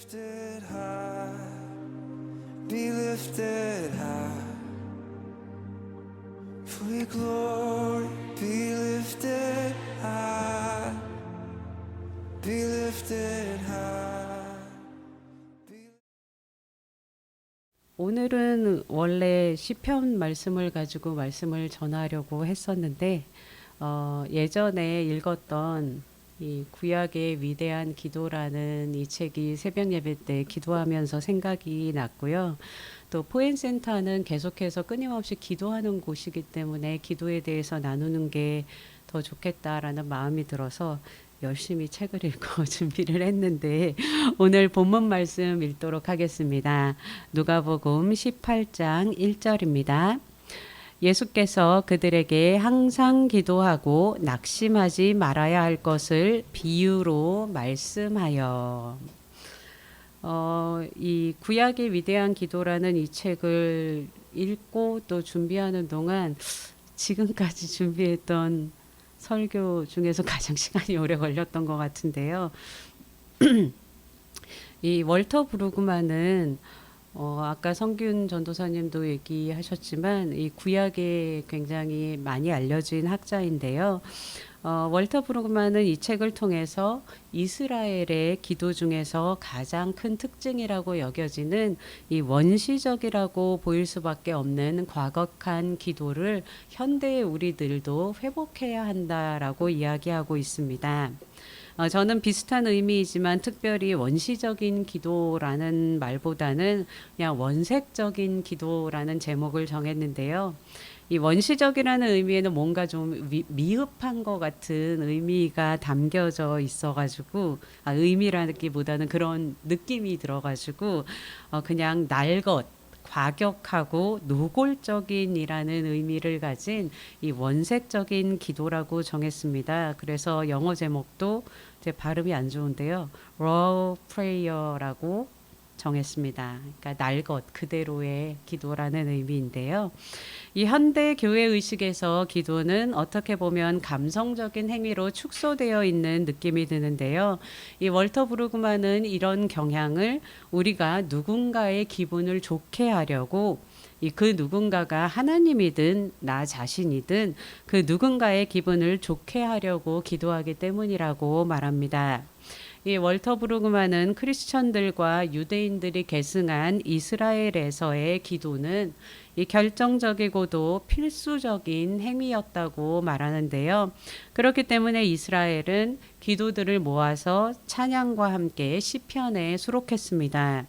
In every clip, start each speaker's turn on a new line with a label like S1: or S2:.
S1: lifted high, be lifted high. For your glory, be lifted high, be lifted high.
S2: 오늘은 원래 시편 말씀을 가지고 말씀을 전하려고 했었는데 예전에 읽었던 이 구약의 위대한 기도라는 이 책이 새벽 예배 때 기도하면서 생각이 났고요. 또 포엔센터는 계속해서 끊임없이 기도하는 곳이기 때문에 기도에 대해서 나누는 게 더 좋겠다라는 마음이 들어서 열심히 책을 읽고 준비를 했는데 오늘 본문 말씀 읽도록 하겠습니다. 누가복음 18장 1절입니다. 예수께서 그들에게 항상 기도하고 낙심하지 말아야 할 것을 비유로 말씀하여 이 구약의 위대한 기도라는 이 책을 읽고 또 준비하는 동안 지금까지 준비했던 설교 중에서 가장 시간이 오래 걸렸던 것 같은데요. 이 월터 브루그만은 아까 성균 전도사님도 얘기하셨지만 이 구약에 굉장히 많이 알려진 학자인데요. 월터 브루그만은 이 책을 통해서 이스라엘의 기도 중에서 가장 큰 특징이라고 여겨지는 이 원시적이라고 보일 수밖에 없는 과거한 기도를 현대의 우리들도 회복해야 한다라고 이야기하고 있습니다. 저는 비슷한 의미이지만 특별히 원시적인 기도라는 말보다는 그냥 원색적인 기도라는 제목을 정했는데요. 이 원시적이라는 의미에는 뭔가 좀 미흡한 것 같은 의미가 담겨져 있어가지고 의미라기보다는 그런 느낌이 들어가지고 그냥 날것 과격하고 노골적인이라는 의미를 가진 이 원색적인 기도라고 정했습니다. 그래서 영어 제목도 제 발음이 안 좋은데요. raw prayer라고 정했습니다. 그러니까 날 것 그대로의 기도라는 의미인데요. 이 현대 교회 의식에서 기도는 어떻게 보면 감성적인 행위로 축소되어 있는 느낌이 드는데요. 이 월터 브루그만은 이런 경향을 우리가 누군가의 기분을 좋게 하려고 그 누군가가 하나님이든 나 자신이든 그 누군가의 기분을 좋게 하려고 기도하기 때문이라고 말합니다. 이 월터 브루그만은 크리스천들과 유대인들이 계승한 이스라엘에서의 기도는 이 결정적이고도 필수적인 행위였다고 말하는데요. 그렇기 때문에 이스라엘은 기도들을 모아서 찬양과 함께 시편에 수록했습니다.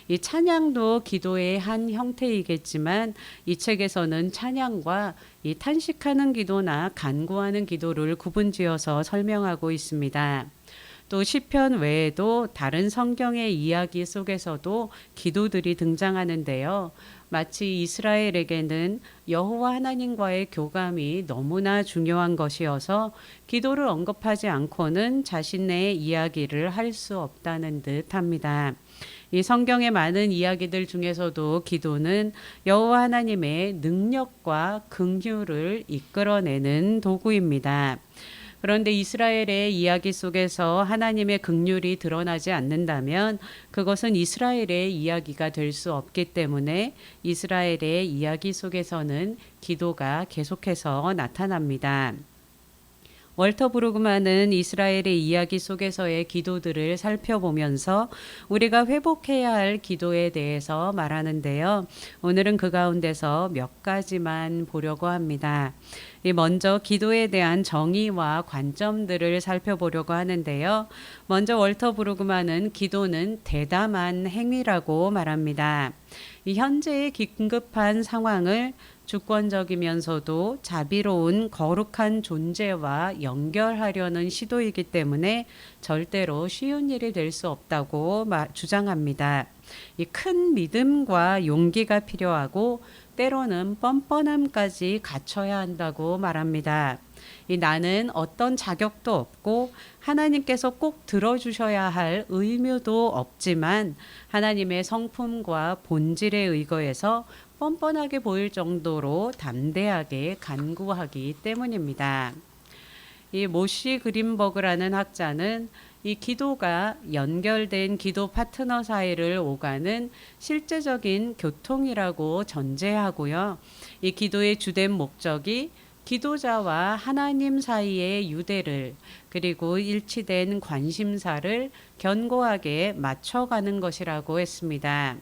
S2: 이 찬양도 기도의 한 형태이겠지만 이 책에서는 찬양과 이 탄식하는 기도나 간구하는 기도를 구분지어서 설명하고 있습니다. 또 시편 외에도 다른 성경의 이야기 속에서도 기도들이 등장하는데요. 마치 이스라엘에게는 여호와 하나님과의 교감이 너무나 중요한 것이어서 기도를 언급하지 않고는 자신의 이야기를 할 수 없다는 듯 합니다. 이 성경의 많은 이야기들 중에서도 기도는 여호와 하나님의 능력과 긍휼을 이끌어내는 도구입니다. 그런데 이스라엘의 이야기 속에서 하나님의 긍휼이 드러나지 않는다면 그것은 이스라엘의 이야기가 될 수 없기 때문에 이스라엘의 이야기 속에서는 기도가 계속해서 나타납니다. 월터 브루그만은 이스라엘의 이야기 속에서의 기도들을 살펴보면서 우리가 회복해야 할 기도에 대해서 말하는데요. 오늘은 그 가운데서 몇 가지만 보려고 합니다. 먼저 기도에 대한 정의와 관점들을 살펴보려고 하는데요. 먼저 월터 브루그만은 기도는 대담한 행위라고 말합니다. 이 현재의 긴급한 상황을 주권적이면서도 자비로운 거룩한 존재와 연결하려는 시도이기 때문에 절대로 쉬운 일이 될 수 없다고 주장합니다. 이 큰 믿음과 용기가 필요하고 때로는 뻔뻔함까지 갖춰야 한다고 말합니다. 나는 어떤 자격도 없고 하나님께서 꼭 들어주셔야 할 의무도 없지만 하나님의 성품과 본질에 의거해서 뻔뻔하게 보일 정도로 담대하게 간구하기 때문입니다. 이 모시 그린버그라는 학자는 이 기도가 연결된 기도 파트너 사이를 오가는 실제적인 교통이라고 전제하고요. 이 기도의 주된 목적이 기도자와 하나님 사이의 유대를 그리고 일치된 관심사를 견고하게 맞춰가는 것이라고 했습니다.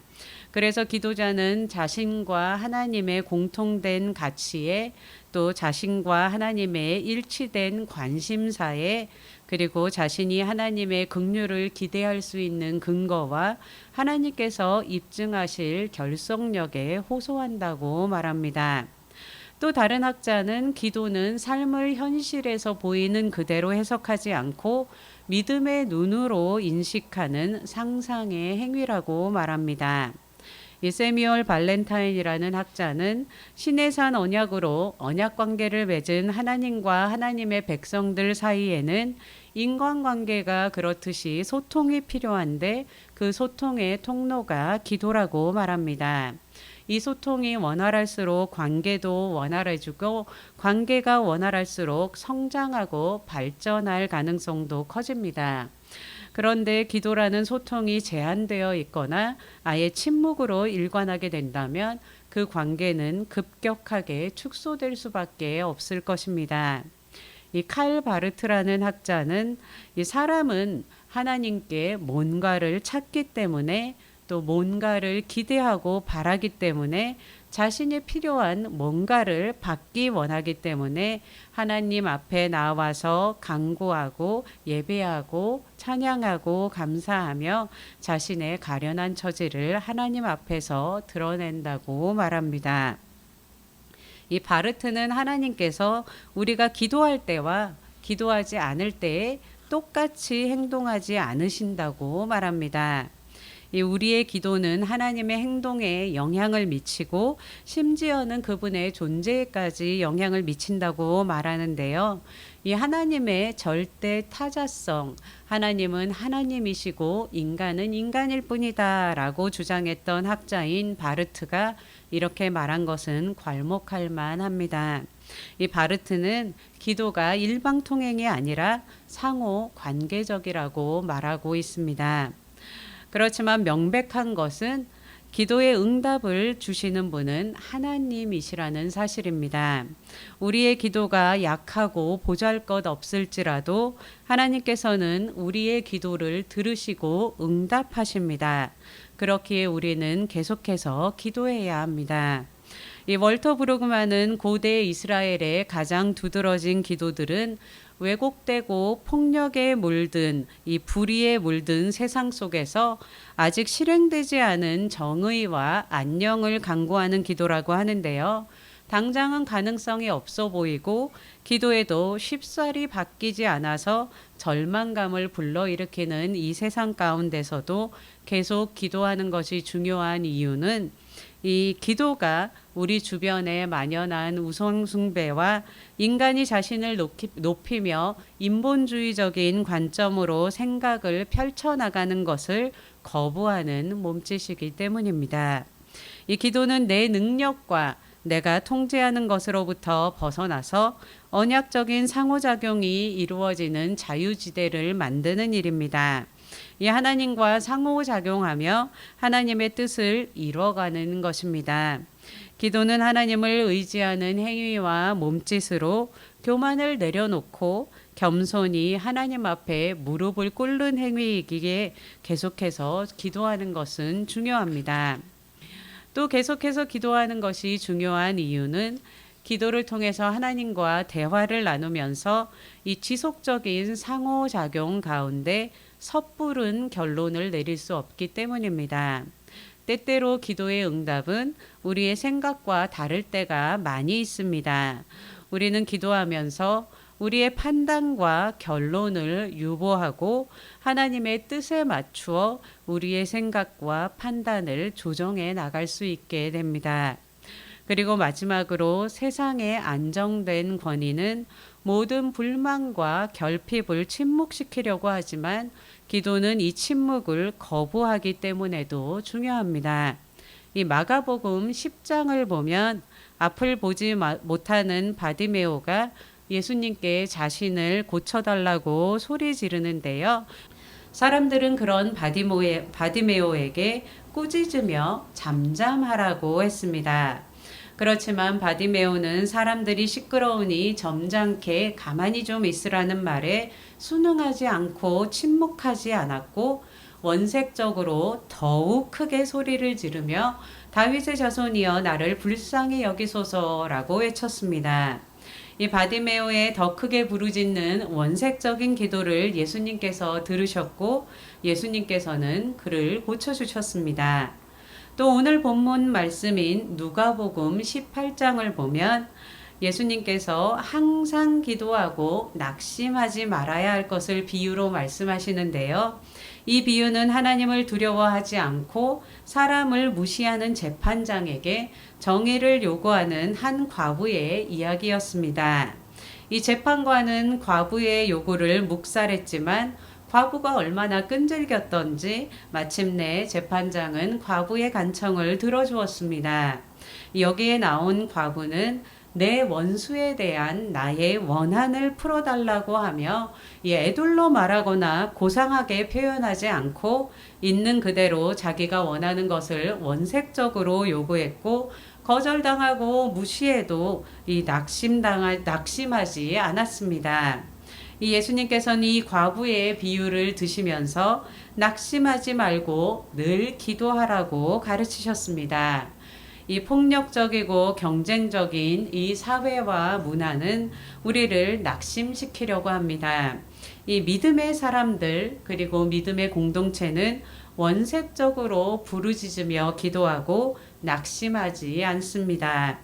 S2: 그래서 기도자는 자신과 하나님의 공통된 가치에 또 자신과 하나님의 일치된 관심사에 그리고 자신이 하나님의 긍휼을 기대할 수 있는 근거와 하나님께서 입증하실 결속력에 호소한다고 말합니다. 또 다른 학자는 기도는 삶을 현실에서 보이는 그대로 해석하지 않고 믿음의 눈으로 인식하는 상상의 행위라고 말합니다. 이 세뮤얼 발렌타인이라는 학자는 시내산 언약으로 언약 관계를 맺은 하나님과 하나님의 백성들 사이에는 인간관계가 그렇듯이 소통이 필요한데 그 소통의 통로가 기도라고 말합니다. 이 소통이 원활할수록 관계도 원활해지고 관계가 원활할수록 성장하고 발전할 가능성도 커집니다. 그런데 기도라는 소통이 제한되어 있거나 아예 침묵으로 일관하게 된다면 그 관계는 급격하게 축소될 수밖에 없을 것입니다. 이 칼 바르트라는 학자는 이 사람은 하나님께 뭔가를 찾기 때문에 또 뭔가를 기대하고 바라기 때문에 자신이 필요한 뭔가를 받기 원하기 때문에 하나님 앞에 나와서 간구하고 예배하고 찬양하고 감사하며 자신의 가련한 처지를 하나님 앞에서 드러낸다고 말합니다. 이 바르트는 하나님께서 우리가 기도할 때와 기도하지 않을 때에 똑같이 행동하지 않으신다고 말합니다. 우리의 기도는 하나님의 행동에 영향을 미치고 심지어는 그분의 존재에까지 영향을 미친다고 말하는데요. 이 하나님의 절대 타자성, 하나님은 하나님이시고 인간은 인간일 뿐이다 라고 주장했던 학자인 바르트가 이렇게 말한 것은 괄목할 만합니다. 이 바르트는 기도가 일방통행이 아니라 상호 관계적이라고 말하고 있습니다. 그렇지만 명백한 것은 기도의 응답을 주시는 분은 하나님이시라는 사실입니다. 우리의 기도가 약하고 보잘것없을지라도 하나님께서는 우리의 기도를 들으시고 응답하십니다. 그렇기에 우리는 계속해서 기도해야 합니다. 이 월터 브루그만은 고대 이스라엘의 가장 두드러진 기도들은 왜곡되고 폭력에 물든 이 불의에 물든 세상 속에서 아직 실행되지 않은 정의와 안녕을 강구하는 기도라고 하는데요. 당장은 가능성이 없어 보이고 기도에도 쉽사리 바뀌지 않아서 절망감을 불러일으키는 이 세상 가운데서도 계속 기도하는 것이 중요한 이유는 이 기도가 우리 주변에 만연한 우상숭배와 인간이 자신을 높이며 인본주의적인 관점으로 생각을 펼쳐나가는 것을 거부하는 몸짓이기 때문입니다. 이 기도는 내 능력과 내가 통제하는 것으로부터 벗어나서 언약적인 상호작용이 이루어지는 자유지대를 만드는 일입니다. 이 하나님과 상호작용하며 하나님의 뜻을 이뤄가는 것입니다. 기도는 하나님을 의지하는 행위와 몸짓으로 교만을 내려놓고 겸손히 하나님 앞에 무릎을 꿇는 행위이기에 계속해서 기도하는 것은 중요합니다. 또 계속해서 기도하는 것이 중요한 이유는 기도를 통해서 하나님과 대화를 나누면서 이 지속적인 상호작용 가운데 섣부른 결론을 내릴 수 없기 때문입니다. 때때로 기도의 응답은 우리의 생각과 다를 때가 많이 있습니다. 우리는 기도하면서 우리의 판단과 결론을 유보하고 하나님의 뜻에 맞추어 우리의 생각과 판단을 조정해 나갈 수 있게 됩니다. 그리고 마지막으로 세상의 안정된 권위는 모든 불만과 결핍을 침묵시키려고 하지만 기도는 이 침묵을 거부하기 때문에도 중요합니다. 이 마가복음 10장을 보면 앞을 보지 못하는 바디메오가 예수님께 자신을 고쳐달라고 소리 지르는데요. 사람들은 그런 바디메오에게 꾸짖으며 잠잠하라고 했습니다. 그렇지만 바디메오는 사람들이 시끄러우니 점잖게 가만히 좀 있으라는 말에 순응하지 않고 침묵하지 않았고 원색적으로 더욱 크게 소리를 지르며 다윗의 자손이여 나를 불쌍히 여기소서라고 외쳤습니다. 이 바디메오의 더 크게 부르짖는 원색적인 기도를 예수님께서 들으셨고 예수님께서는 그를 고쳐주셨습니다. 또 오늘 본문 말씀인 누가복음 18장을 보면 예수님께서 항상 기도하고 낙심하지 말아야 할 것을 비유로 말씀하시는데요. 이 비유는 하나님을 두려워하지 않고 사람을 무시하는 재판장에게 정의를 요구하는 한 과부의 이야기였습니다. 이 재판관은 과부의 요구를 묵살했지만 과부가 얼마나 끈질겼던지 마침내 재판장은 과부의 간청을 들어주었습니다. 여기에 나온 과부는 내 원수에 대한 나의 원한을 풀어달라고 하며 애둘러 말하거나 고상하게 표현하지 않고 있는 그대로 자기가 원하는 것을 원색적으로 요구했고 거절당하고 무시해도 낙심하지 않았습니다. 이 예수님께서는 이 과부의 비유를 드시면서 낙심하지 말고 늘 기도하라고 가르치셨습니다. 이 폭력적이고 경쟁적인 이 사회와 문화는 우리를 낙심시키려고 합니다. 이 믿음의 사람들 그리고 믿음의 공동체는 원색적으로 부르짖으며 기도하고 낙심하지 않습니다.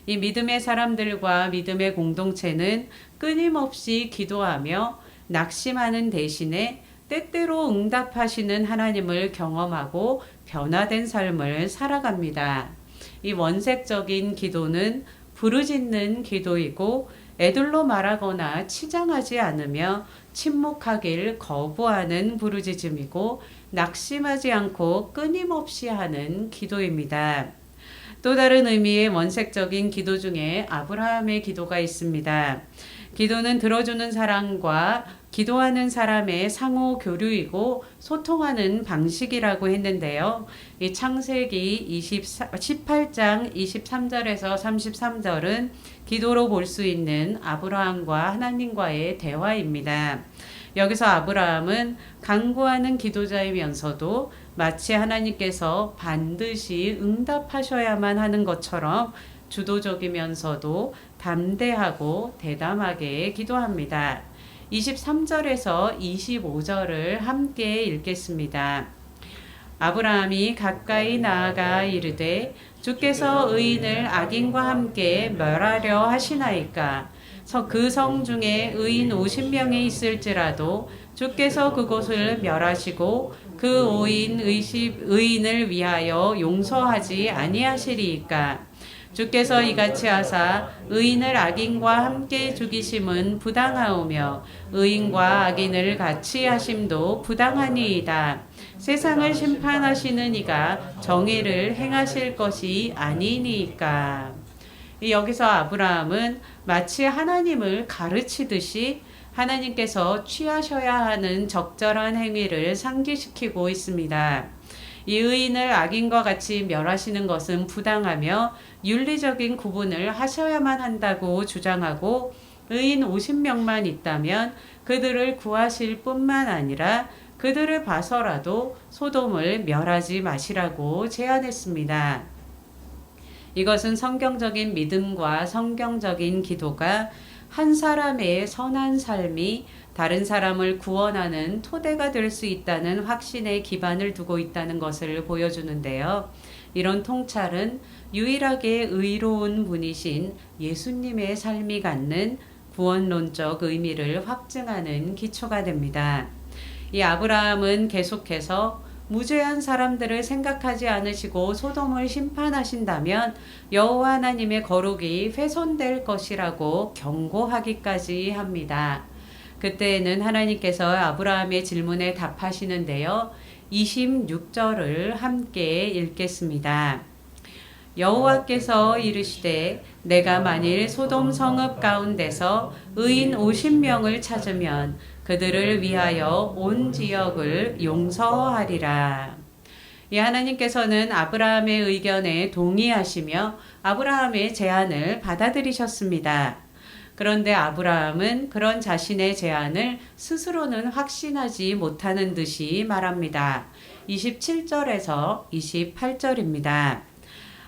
S2: 이 믿음의 사람들과 믿음의 공동체는 끊임없이 기도하며 낙심하는 대신에 때때로 응답하시는 하나님을 경험하고 변화된 삶을 살아갑니다. 이 원색적인 기도는 부르짖는 기도이고 애둘러 말하거나 치장하지 않으며 침묵하길 거부하는 부르짖음이고 낙심하지 않고 끊임없이 하는 기도입니다. 또 다른 의미의 원색적인 기도 중에 아브라함의 기도가 있습니다. 기도는 들어주는 사람과 기도하는 사람의 상호 교류이고 소통하는 방식이라고 했는데요. 이 창세기 18장 23절에서 33절은 기도로 볼 수 있는 아브라함과 하나님과의 대화입니다. 여기서 아브라함은 간구하는 기도자이면서도 마치 하나님께서 반드시 응답하셔야만 하는 것처럼 주도적이면서도 담대하고 대담하게 기도합니다. 23절에서 25절을 함께 읽겠습니다. 아브라함이 가까이 나아가 이르되 주께서 의인을 악인과 함께 멸하려 하시나이까 그 성 중에 의인 50명이 있을지라도 주께서 그곳을 멸하시고 그 의인을 위하여 용서하지 아니하시리이까 주께서 이같이 하사 의인을 악인과 함께 죽이심은 부당하오며 의인과 악인을 같이 하심도 부당하니이다. 세상을 심판하시는 이가 정의를 행하실 것이 아니니이까. 여기서 아브라함은 마치 하나님을 가르치듯이 하나님께서 취하셔야 하는 적절한 행위를 상기시키고 있습니다. 이 의인을 악인과 같이 멸하시는 것은 부당하며 윤리적인 구분을 하셔야만 한다고 주장하고 의인 50명만 있다면 그들을 구하실 뿐만 아니라 그들을 봐서라도 소돔을 멸하지 마시라고 제안했습니다. 이것은 성경적인 믿음과 성경적인 기도가 한 사람의 선한 삶이 다른 사람을 구원하는 토대가 될 수 있다는 확신에 기반을 두고 있다는 것을 보여주는데요. 이런 통찰은 유일하게 의로운 분이신 예수님의 삶이 갖는 구원론적 의미를 확증하는 기초가 됩니다. 이 아브라함은 계속해서 무죄한 사람들을 생각하지 않으시고 소돔을 심판하신다면 여호와 하나님의 거룩이 훼손될 것이라고 경고하기까지 합니다. 그때에는 하나님께서 아브라함의 질문에 답하시는데요. 26절을 함께 읽겠습니다. 여호와께서 이르시되 내가 만일 소돔 성읍 가운데서 의인 50명을 찾으면 그들을 위하여 온 지역을 용서하리라. 이 하나님께서는 아브라함의 의견에 동의하시며 아브라함의 제안을 받아들이셨습니다. 그런데 아브라함은 그런 자신의 제안을 스스로는 확신하지 못하는 듯이 말합니다. 27절에서 28절입니다.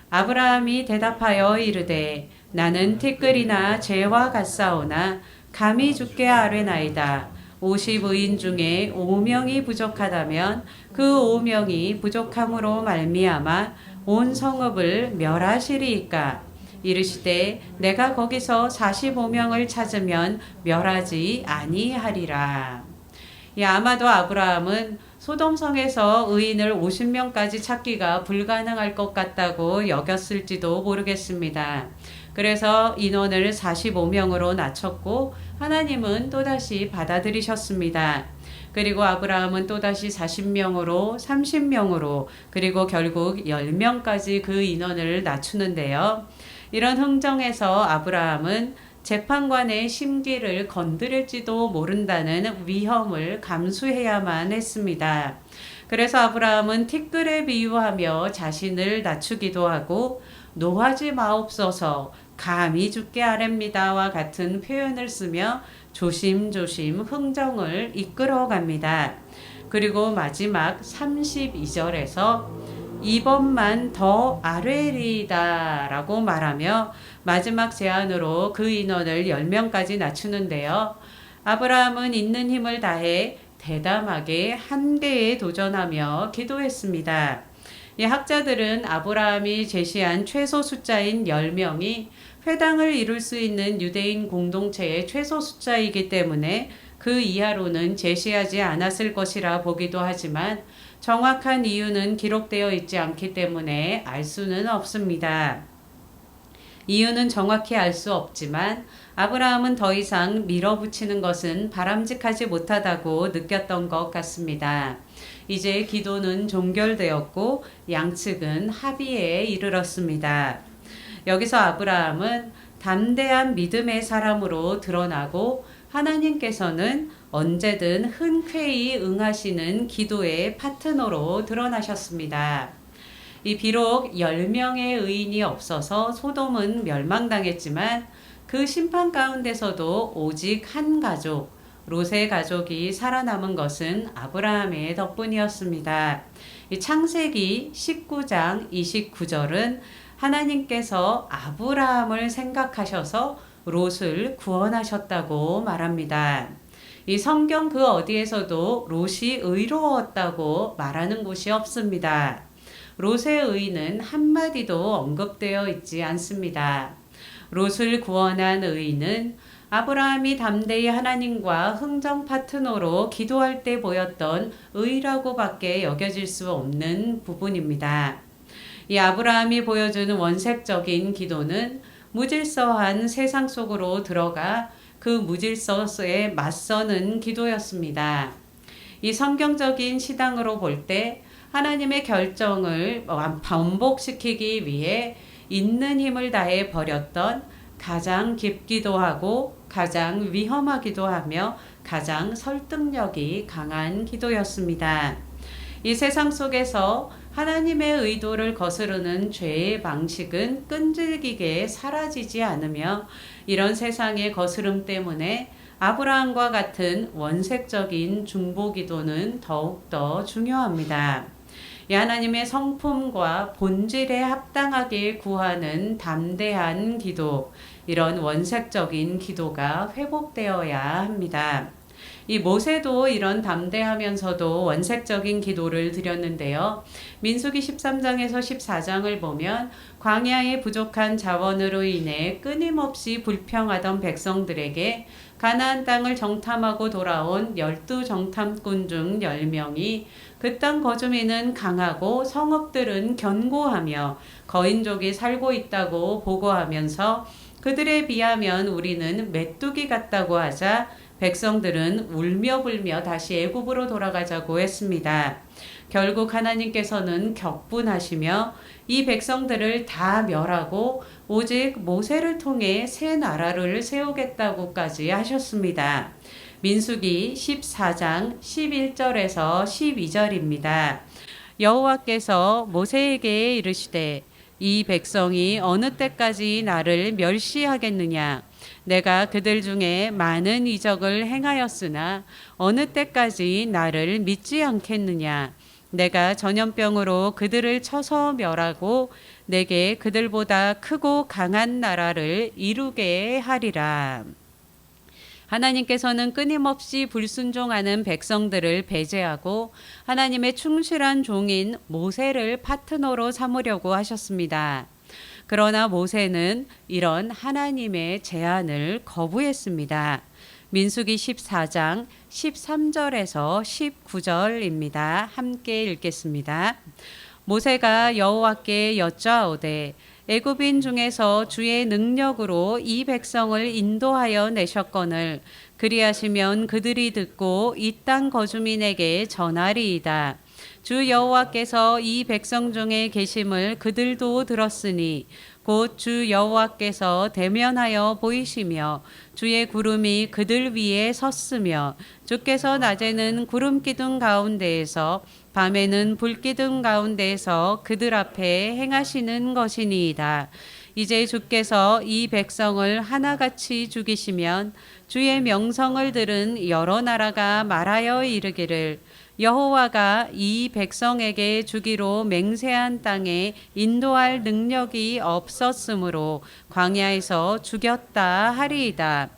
S2: 아브라함이 대답하여 이르되 나는 티끌이나 재와 같사오나 감히 주께 아뢰나이다. 50의인 중에 5명이 부족하다면 그 5명이 부족함으로 말미암아 온 성읍을 멸하시리이까. 이르시되 내가 거기서 45명을 찾으면 멸하지 아니하리라. 아마도 아브라함은 소돔성에서 의인을 50명까지 찾기가 불가능할 것 같다고 여겼을지도 모르겠습니다. 그래서 인원을 45명으로 낮췄고 하나님은 또다시 받아들이셨습니다. 그리고 아브라함은 또다시 40명으로 30명으로 그리고 결국 10명까지 그 인원을 낮추는데요. 이런 흥정에서 아브라함은 재판관의 심기를 건드릴지도 모른다는 위험을 감수해야만 했습니다. 그래서 아브라함은 티끌에 비유하며 자신을 낮추기도 하고 노하지 마옵소서 감히 주께 아뢰니다와 같은 표현을 쓰며 조심조심 흥정을 이끌어갑니다. 그리고 마지막 32절에서 이번만 더 아뢰리이다 라고 말하며 마지막 제안으로 그 인원을 10명까지 낮추는데요. 아브라함은 있는 힘을 다해 대담하게 한계에 도전하며 기도했습니다. 이 학자들은 아브라함이 제시한 최소 숫자인 10명이 회당을 이룰 수 있는 유대인 공동체의 최소 숫자이기 때문에 그 이하로는 제시하지 않았을 것이라 보기도 하지만 정확한 이유는 기록되어 있지 않기 때문에 알 수는 없습니다. 이유는 정확히 알 수 없지만 아브라함은 더 이상 밀어붙이는 것은 바람직하지 못하다고 느꼈던 것 같습니다. 이제 기도는 종결되었고 양측은 합의에 이르렀습니다. 여기서 아브라함은 담대한 믿음의 사람으로 드러나고 하나님께서는 언제든 흔쾌히 응하시는 기도의 파트너로 드러나셨습니다. 비록 10명의 의인이 없어서 소돔은 멸망당했지만 그 심판 가운데서도 오직 한 가족, 롯의 가족이 살아남은 것은 아브라함의 덕분이었습니다. 창세기 19장 29절은 하나님께서 아브라함을 생각하셔서 롯을 구원하셨다고 말합니다. 이 성경 그 어디에서도 롯이 의로웠다고 말하는 곳이 없습니다. 롯의 의는 한마디도 언급되어 있지 않습니다. 롯을 구원한 의는 아브라함이 담대히 하나님과 흥정 파트너로 기도할 때 보였던 의라고밖에 여겨질 수 없는 부분입니다. 이 아브라함이 보여주는 원색적인 기도는 무질서한 세상 속으로 들어가 그 무질서에 맞서는 기도였습니다. 이 성경적인 시당으로 볼 때 하나님의 결정을 반복시키기 위해 있는 힘을 다해 버렸던 가장 깊기도 하고 가장 위험하기도 하며 가장 설득력이 강한 기도였습니다. 이 세상 속에서 하나님의 의도를 거스르는 죄의 방식은 끈질기게 사라지지 않으며 이런 세상의 거스름 때문에 아브라함과 같은 원색적인 중보기도는 더욱더 중요합니다. 하나님의 성품과 본질에 합당하게 구하는 담대한 기도, 이런 원색적인 기도가 회복되어야 합니다. 이 모세도 이런 담대하면서도 원색적인 기도를 드렸는데요. 민수기 13장에서 14장을 보면 광야의 부족한 자원으로 인해 끊임없이 불평하던 백성들에게 가나안 땅을 정탐하고 돌아온 12정탐꾼 중 10명이 그 땅 거주민은 강하고 성읍들은 견고하며 거인족이 살고 있다고 보고하면서 그들에 비하면 우리는 메뚜기 같다고 하자 백성들은 울며 불며 다시 애굽으로 돌아가자고 했습니다. 결국 하나님께서는 격분하시며 이 백성들을 다 멸하고 오직 모세를 통해 새 나라를 세우겠다고까지 하셨습니다. 민수기 14장 11절에서 12절입니다. 여호와께서 모세에게 이르시되 이 백성이 어느 때까지 나를 멸시하겠느냐. 내가 그들 중에 많은 이적을 행하였으나 어느 때까지 나를 믿지 않겠느냐. 내가 전염병으로 그들을 쳐서 멸하고 내게 그들보다 크고 강한 나라를 이루게 하리라. 하나님께서는 끊임없이 불순종하는 백성들을 배제하고 하나님의 충실한 종인 모세를 파트너로 삼으려고 하셨습니다. 그러나 모세는 이런 하나님의 제안을 거부했습니다. 민수기 14장 13절에서 19절입니다. 함께 읽겠습니다. 모세가 여호와께 여짜오되 애굽인 중에서 주의 능력으로 이 백성을 인도하여 내셨거늘 그리하시면 그들이 듣고 이 땅 거주민에게 전하리이다. 주 여호와께서 이 백성 중에 계심을 그들도 들었으니 곧 주 여호와께서 대면하여 보이시며 주의 구름이 그들 위에 섰으며 주께서 낮에는 구름 기둥 가운데에서 밤에는 불 기둥 가운데에서 그들 앞에 행하시는 것이니이다. 이제 주께서 이 백성을 하나같이 죽이시면 주의 명성을 들은 여러 나라가 말하여 이르기를 여호와가 이 백성에게 주기로 맹세한 땅에 인도할 능력이 없었으므로 광야에서 죽였다 하리이다.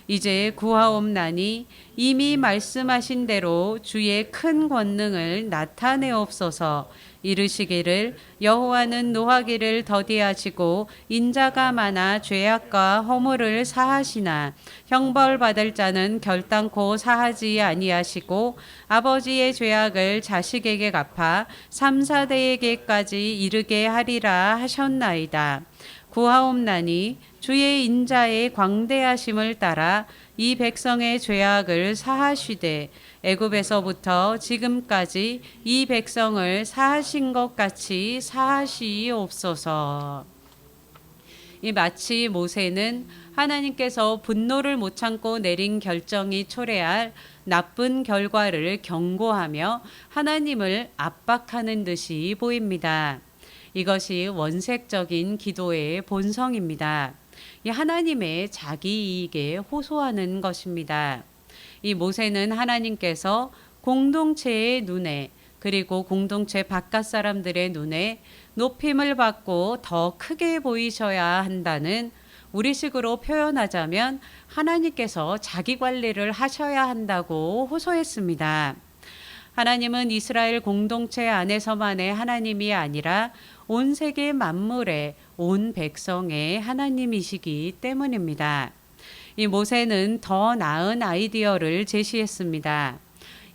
S2: 이제 구하옵나니 이미 말씀하신 대로 주의 큰 권능을 나타내옵소서. 이르시기를 여호와는 노하기를 더디하시고 인자가 많아 죄악과 허물을 사하시나 형벌 받을 자는 결단코 사하지 아니하시고 아버지의 죄악을 자식에게 갚아 3, 4대에게까지 이르게 하리라 하셨나이다. 구하옵나니 주의 인자의 광대하심을 따라 이 백성의 죄악을 사하시되 애굽에서부터 지금까지 이 백성을 사하신 것 같이 사하시옵소서. 이 마치 모세는 하나님께서 분노를 못 참고 내린 결정이 초래할 나쁜 결과를 경고하며 하나님을 압박하는 듯이 보입니다. 이것이 원색적인 기도의 본성입니다. 이 하나님의 자기 이익에 호소하는 것입니다. 이 모세는 하나님께서 공동체의 눈에 그리고 공동체 바깥 사람들의 눈에 높임을 받고 더 크게 보이셔야 한다는 우리식으로 표현하자면 하나님께서 자기 관리를 하셔야 한다고 호소했습니다. 하나님은 이스라엘 공동체 안에서만의 하나님이 아니라 온 세계 만물의 온 백성의 하나님이시기 때문입니다. 이 모세는 더 나은 아이디어를 제시했습니다.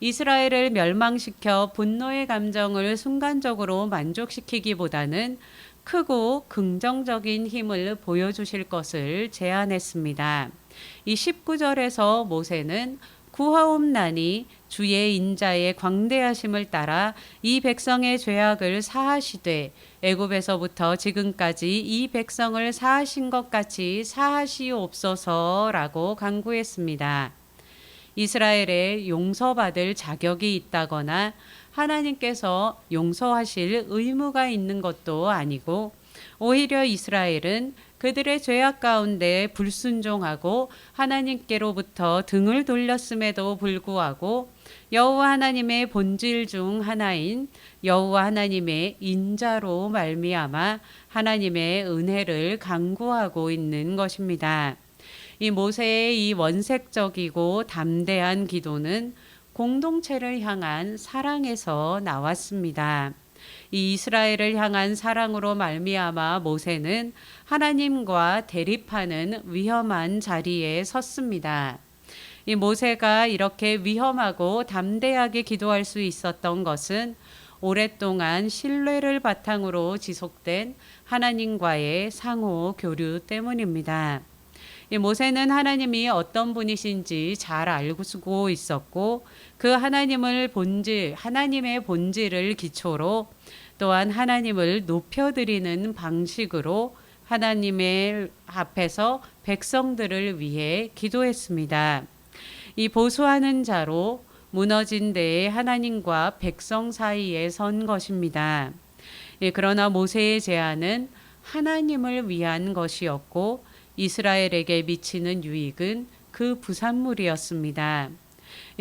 S2: 이스라엘을 멸망시켜 분노의 감정을 순간적으로 만족시키기보다는 크고 긍정적인 힘을 보여주실 것을 제안했습니다. 이 19절에서 모세는 구하옵나니 주의 인자의 광대하심을 따라 이 백성의 죄악을 사하시되 애굽에서부터 지금까지 이 백성을 사하신 것 같이 사하시옵소서라고 간구했습니다. 이스라엘에 용서받을 자격이 있다거나 하나님께서 용서하실 의무가 있는 것도 아니고 오히려 이스라엘은 그들의 죄악 가운데 불순종하고 하나님께로부터 등을 돌렸음에도 불구하고 여호와 하나님의 본질 중 하나인 여호와 하나님의 인자로 말미암아 하나님의 은혜를 간구하고 있는 것입니다. 이 모세의 이 원색적이고 담대한 기도는 공동체를 향한 사랑에서 나왔습니다. 이 이스라엘을 향한 사랑으로 말미암아 모세는 하나님과 대립하는 위험한 자리에 섰습니다. 이 모세가 이렇게 위험하고 담대하게 기도할 수 있었던 것은 오랫동안 신뢰를 바탕으로 지속된 하나님과의 상호 교류 때문입니다. 이 모세는 하나님이 어떤 분이신지 잘 알고 있었고 그 하나님의 본질을 기초로 또한 하나님을 높여드리는 방식으로 하나님의 앞에서 백성들을 위해 기도했습니다. 이 보수하는 자로 무너진 데에 하나님과 백성 사이에 선 것입니다. 그러나 모세의 제안은 하나님을 위한 것이었고 이스라엘에게 미치는 유익은 그 부산물이었습니다.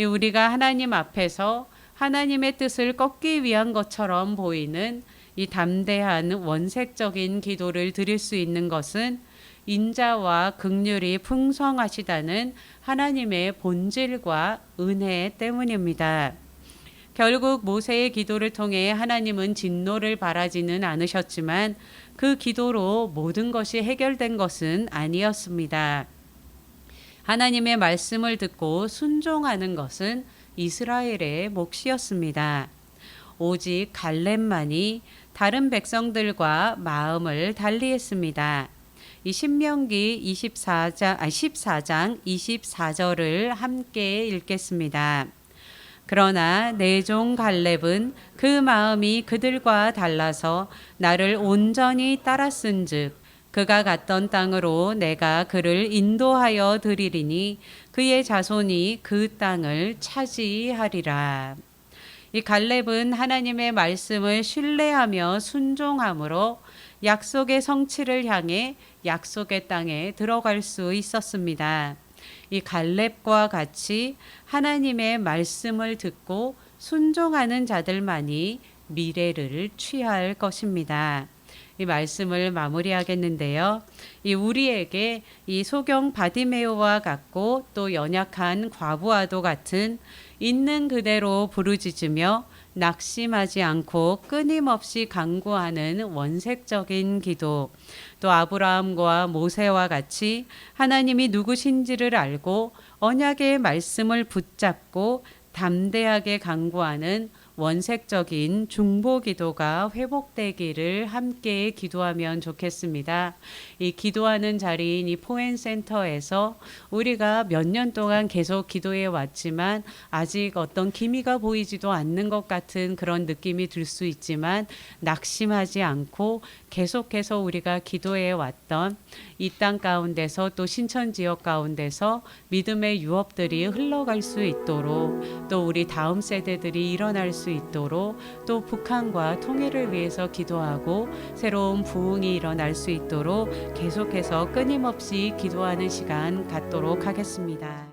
S2: 우리가 하나님 앞에서 하나님의 뜻을 꺾기 위한 것처럼 보이는 이 담대한 원색적인 기도를 드릴 수 있는 것은 인자와 긍휼이 풍성하시다는 하나님의 본질과 은혜 때문입니다. 결국 모세의 기도를 통해 하나님은 진노를 바라지는 않으셨지만 그 기도로 모든 것이 해결된 것은 아니었습니다. 하나님의 말씀을 듣고 순종하는 것은 이스라엘의 몫이었습니다. 오직 갈렙만이 다른 백성들과 마음을 달리했습니다. 이 신명기 14장 24절을 함께 읽겠습니다. 그러나 내 종 갈렙은 그 마음이 그들과 달라서 나를 온전히 따랐은즉 그가 갔던 땅으로 내가 그를 인도하여 드리리니 그의 자손이 그 땅을 차지하리라. 이 갈렙은 하나님의 말씀을 신뢰하며 순종함으로 약속의 성취를 향해 약속의 땅에 들어갈 수 있었습니다. 이 갈렙과 같이 하나님의 말씀을 듣고 순종하는 자들만이 미래를 취할 것입니다. 이 말씀을 마무리하겠는데요. 우리에게 이 소경 바디메오와 같고 또 연약한 과부와도 같은 있는 그대로 부르짖으며 낙심하지 않고 끊임없이 간구하는 원색적인 기도, 또 아브라함과 모세와 같이 하나님이 누구신지를 알고 언약의 말씀을 붙잡고 담대하게 간구하는 원색적인 중보 기도가 회복되기를 함께 기도하면 좋겠습니다. 이 기도하는 자리인 이 포엔센터에서 우리가 몇 년 동안 계속 기도해 왔지만 아직 어떤 기미가 보이지도 않는 것 같은 그런 느낌이 들 수 있지만 낙심하지 않고 계속해서 우리가 기도해 왔던 이 땅 가운데서 또 신천 지역 가운데서 믿음의 유업들이 흘러갈 수 있도록 또 우리 다음 세대들이 일어날 수 있도록 또 북한과 통일을 위해서 기도하고 새로운 부흥이 일어날 수 있도록 계속해서 끊임없이 기도하는 시간 갖도록 하겠습니다.